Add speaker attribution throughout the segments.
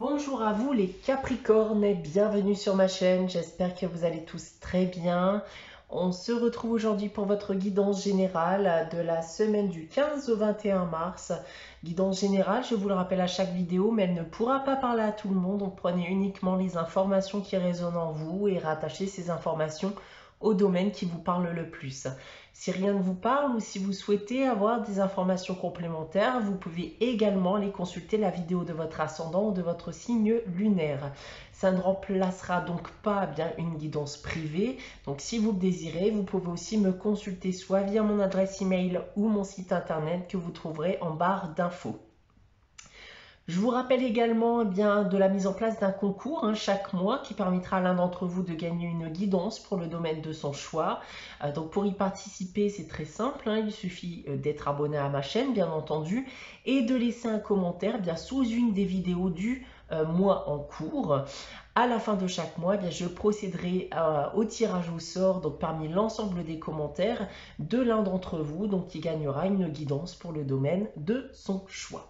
Speaker 1: Bonjour à vous les Capricornes et bienvenue sur ma chaîne, j'espère que vous allez tous très bien. On se retrouve aujourd'hui pour votre guidance générale de la semaine du 15 au 21 mars. Guidance générale, je vous le rappelle à chaque vidéo, mais elle ne pourra pas parler à tout le monde, donc prenez uniquement les informations qui résonnent en vous et rattachez ces informations au domaine qui vous parle le plus. Si rien ne vous parle ou si vous souhaitez avoir des informations complémentaires, vous pouvez également aller consulter la vidéo de votre ascendant ou de votre signe lunaire. Ça ne remplacera donc pas bien une guidance privée. Donc si vous le désirez, vous pouvez aussi me consulter soit via mon adresse email ou mon site internet que vous trouverez en barre d'infos. Je vous rappelle également de la mise en place d'un concours chaque mois qui permettra à l'un d'entre vous de gagner une guidance pour le domaine de son choix. Donc pour y participer, c'est très simple, il suffit d'être abonné à ma chaîne bien entendu et de laisser un commentaire sous une des vidéos du mois en cours. À la fin de chaque mois, je procéderai au tirage au sort donc parmi l'ensemble des commentaires de l'un d'entre vous qui gagnera une guidance pour le domaine de son choix.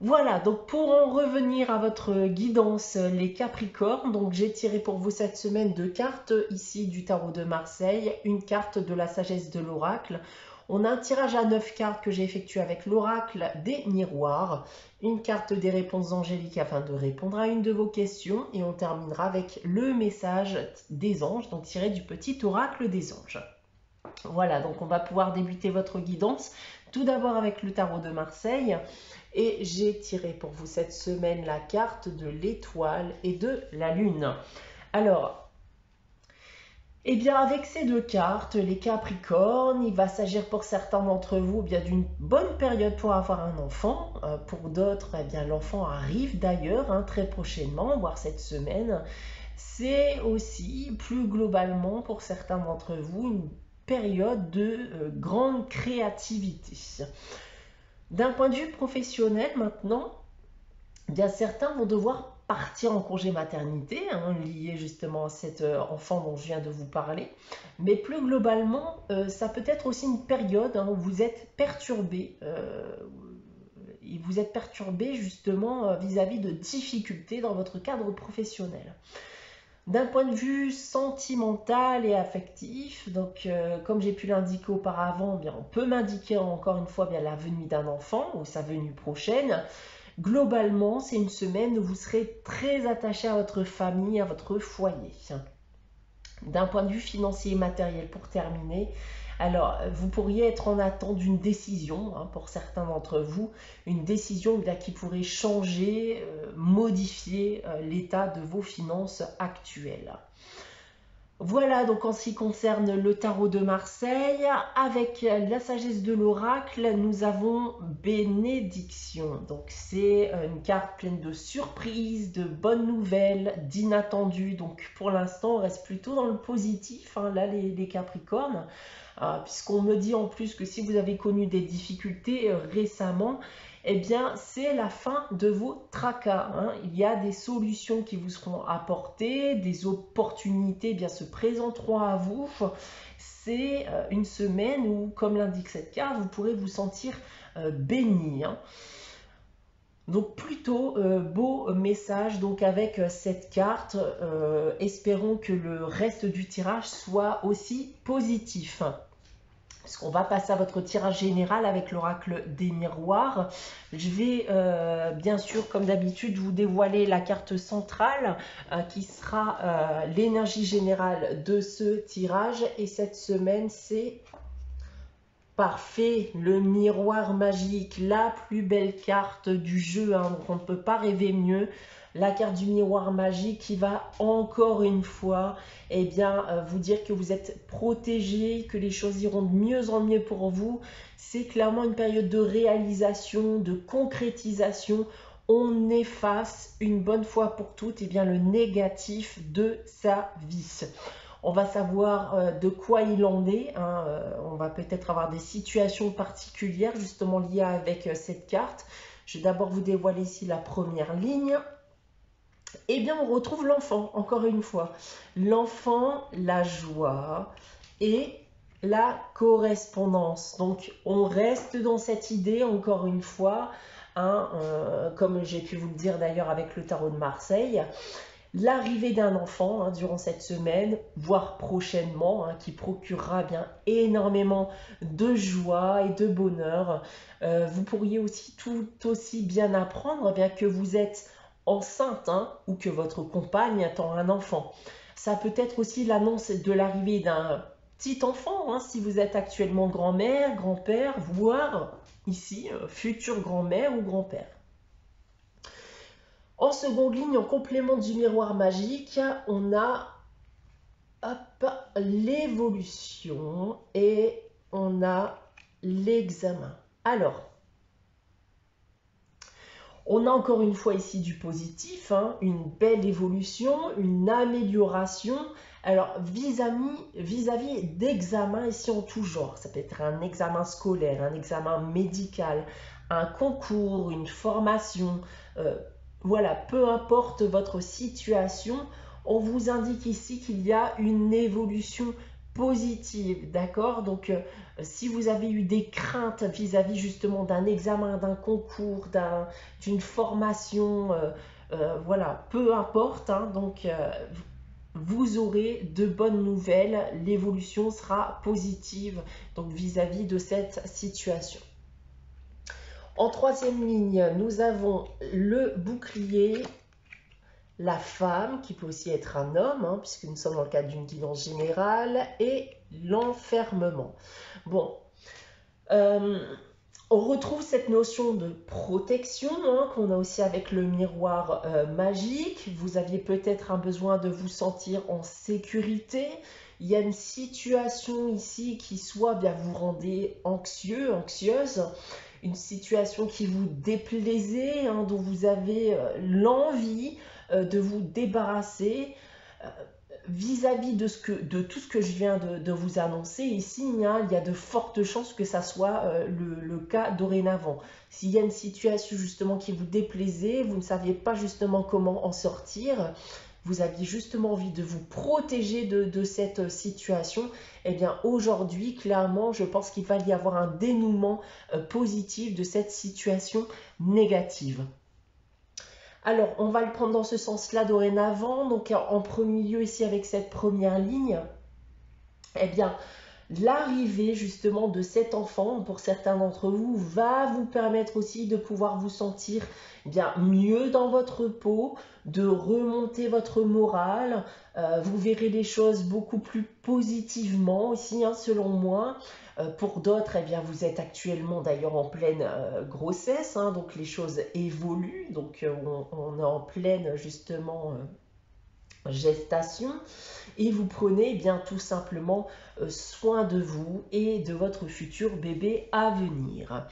Speaker 1: Voilà, donc pour en revenir à votre guidance, les Capricornes, donc j'ai tiré pour vous cette semaine deux cartes ici du tarot de Marseille, une carte de la sagesse de l'oracle. On a un tirage à 9 cartes que j'ai effectué avec l'oracle des miroirs, une carte des réponses angéliques afin de répondre à une de vos questions et on terminera avec le message des anges, donc tiré du petit oracle des anges. Voilà, donc on va pouvoir débuter votre guidance tout d'abord avec le tarot de Marseille. Et j'ai tiré pour vous cette semaine la carte de l'étoile et de la lune. Alors, avec ces deux cartes, les Capricornes, il va s'agir pour certains d'entre vous d'une bonne période pour avoir un enfant. Pour d'autres, l'enfant arrive d'ailleurs très prochainement, voire cette semaine. C'est aussi plus globalement pour certains d'entre vous une période de grande créativité. D'un point de vue professionnel maintenant, certains vont devoir partir en congé maternité, lié justement à cet enfant dont je viens de vous parler. Mais plus globalement, ça peut être aussi une période où vous êtes perturbé. Et vous êtes perturbé justement vis-à-vis de difficultés dans votre cadre professionnel. D'un point de vue sentimental et affectif, donc comme j'ai pu l'indiquer auparavant, on peut m'indiquer encore une fois la venue d'un enfant ou sa venue prochaine. Globalement, c'est une semaine où vous serez très attaché à votre famille, à votre foyer. D'un point de vue financier et matériel, pour terminer, alors vous pourriez être en attente d'une décision, pour certains d'entre vous, une décision qui pourrait changer, modifier l'état de vos finances actuelles. Voilà donc en ce qui concerne le tarot de Marseille. Avec la sagesse de l'oracle, nous avons bénédiction. Donc c'est une carte pleine de surprises, de bonnes nouvelles, d'inattendus. Donc pour l'instant, on reste plutôt dans le positif, là les Capricornes. Puisqu'on me dit en plus que si vous avez connu des difficultés récemment, c'est la fin de vos tracas. Il y a des solutions qui vous seront apportées, des opportunités se présenteront à vous. C'est une semaine où, comme l'indique cette carte, vous pourrez vous sentir béni. Donc plutôt beau message avec cette carte. Espérons que le reste du tirage soit aussi positif. Puisqu'on va passer à votre tirage général avec l'oracle des miroirs. Je vais bien sûr, comme d'habitude, vous dévoiler la carte centrale qui sera l'énergie générale de ce tirage. Et cette semaine, c'est parfait, le miroir magique, la plus belle carte du jeu. Donc on ne peut pas rêver mieux. La carte du miroir magique qui va encore une fois vous dire que vous êtes protégé, que les choses iront de mieux en mieux pour vous. C'est clairement une période de réalisation, de concrétisation. On efface une bonne fois pour toutes le négatif de sa vie. On va savoir de quoi il en est. On va peut-être avoir des situations particulières justement liées avec cette carte. Je vais d'abord vous dévoiler ici la première ligne. On retrouve l'enfant, encore une fois. L'enfant, la joie et la correspondance. Donc, on reste dans cette idée, encore une fois, hein, comme j'ai pu vous le dire d'ailleurs avec le tarot de Marseille. L'arrivée d'un enfant hein, durant cette semaine, voire prochainement, hein, qui procurera bien énormément de joie et de bonheur. Vous pourriez aussi tout aussi bien apprendre bien que vous êtes enceinte hein, ou que votre compagne attend un enfant. Ça peut être aussi l'annonce de l'arrivée d'un petit enfant, hein, si vous êtes actuellement grand-mère, grand-père, voire ici, future grand-mère ou grand-père. En seconde ligne, en complément du miroir magique, on a l'évolution et on a l'examen. Alors, on a encore une fois ici du positif, hein, une belle évolution, une amélioration. Alors, vis-à-vis d'examen ici en tout genre, ça peut être un examen scolaire, un examen médical, un concours, une formation, voilà, peu importe votre situation, on vous indique ici qu'il y a une évolution positive, d'accord? Donc, si vous avez eu des craintes vis-à-vis justement d'un examen, d'un concours, d'une formation, voilà, peu importe, hein, donc vous aurez de bonnes nouvelles, l'évolution sera positive donc vis-à-vis de cette situation. En troisième ligne, nous avons le bouclier, la femme, qui peut aussi être un homme, hein, puisque nous sommes dans le cadre d'une guidance générale, et l'enfermement. Bon, on retrouve cette notion de protection hein, qu'on a aussi avec le miroir magique. Vous aviez peut-être un besoin de vous sentir en sécurité. Il y a une situation ici qui soit bien vous rendez anxieux, anxieuse, une situation qui vous déplaisait, hein, dont vous avez l'envie de vous débarrasser. Vis-à-vis de tout ce que je viens de vous annoncer ici, hein, il y a de fortes chances que ça soit le cas dorénavant. S'il y a une situation justement qui vous déplaisait, vous ne saviez pas justement comment en sortir, vous aviez justement envie de vous protéger de cette situation, eh bien aujourd'hui, clairement, je pense qu'il va y avoir un dénouement positif de cette situation négative. Alors, on va le prendre dans ce sens-là dorénavant. Donc, en premier lieu, ici, avec cette première ligne, eh bien, l'arrivée justement de cet enfant, pour certains d'entre vous, va vous permettre aussi de pouvoir vous sentir bien mieux dans votre peau, de remonter votre morale. Vous verrez les choses beaucoup plus positivement aussi, hein, selon moi. Pour d'autres, eh bien, vous êtes actuellement d'ailleurs en pleine grossesse, hein, donc les choses évoluent, donc on est en pleine justement gestation et vous prenez eh bien tout simplement soin de vous et de votre futur bébé à venir.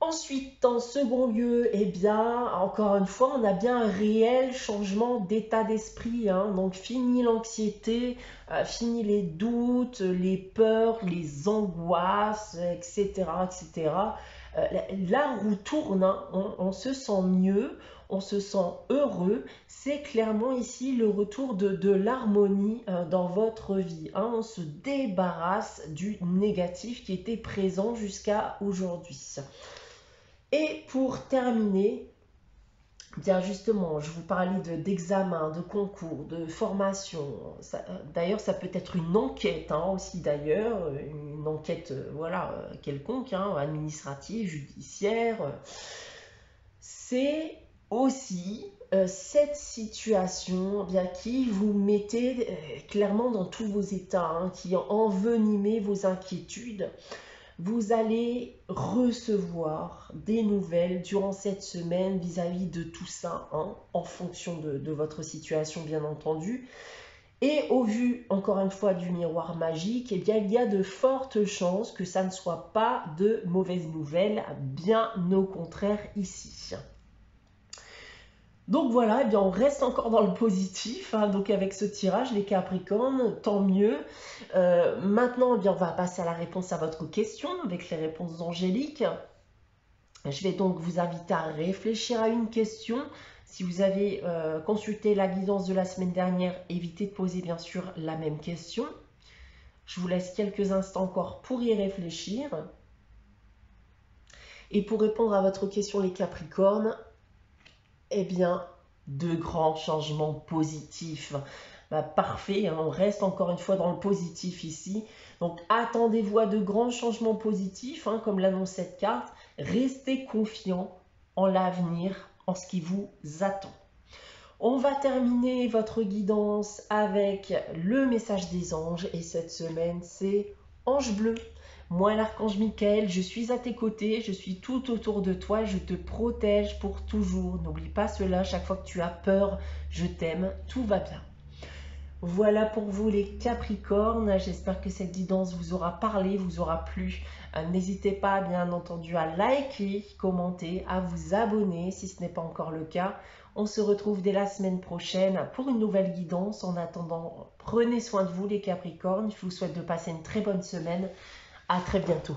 Speaker 1: Ensuite, en second lieu, eh bien, encore une fois, on a bien un réel changement d'état d'esprit. Hein. Donc, fini l'anxiété, fini les doutes, les peurs, les angoisses, etc. etc. La roue tourne, hein. On se sent mieux, on se sent heureux. C'est clairement ici le retour de l'harmonie dans votre vie. Hein. On se débarrasse du négatif qui était présent jusqu'à aujourd'hui. Et pour terminer, bien justement, je vous parlais d'examen, de concours, de formation. D'ailleurs, ça peut être une enquête hein, aussi d'ailleurs, une enquête voilà, quelconque, hein, administrative, judiciaire. C'est aussi cette situation bien, qui vous mettez clairement dans tous vos états, hein, qui envenimez vos inquiétudes. Vous allez recevoir des nouvelles durant cette semaine vis-à-vis de tout ça, hein, en fonction de votre situation bien entendu. Et au vu, encore une fois, du miroir magique, eh bien, il y a de fortes chances que ça ne soit pas de mauvaises nouvelles, bien au contraire ici. Donc voilà, eh bien on reste encore dans le positif, hein, donc avec ce tirage, les Capricornes, tant mieux. Maintenant, eh bien, on va passer à la réponse à votre question, avec les réponses angéliques. Je vais donc vous inviter à réfléchir à une question. Si vous avez consulté la guidance de la semaine dernière, évitez de poser bien sûr la même question. Je vous laisse quelques instants encore pour y réfléchir. Et pour répondre à votre question, les Capricornes, eh bien, de grands changements positifs. Parfait, hein, on reste encore une fois dans le positif ici. Donc, attendez-vous à de grands changements positifs, hein, comme l'annonce cette carte. Restez confiant en l'avenir, en ce qui vous attend. On va terminer votre guidance avec le message des anges. Et cette semaine, c'est Ange bleu. Moi, l'archange Michael, je suis à tes côtés, je suis tout autour de toi, je te protège pour toujours. N'oublie pas cela, chaque fois que tu as peur, je t'aime, tout va bien. Voilà pour vous les Capricornes, j'espère que cette guidance vous aura parlé, vous aura plu. N'hésitez pas bien entendu à liker, commenter, à vous abonner si ce n'est pas encore le cas. On se retrouve dès la semaine prochaine pour une nouvelle guidance. En attendant, prenez soin de vous les Capricornes, je vous souhaite de passer une très bonne semaine. À très bientôt.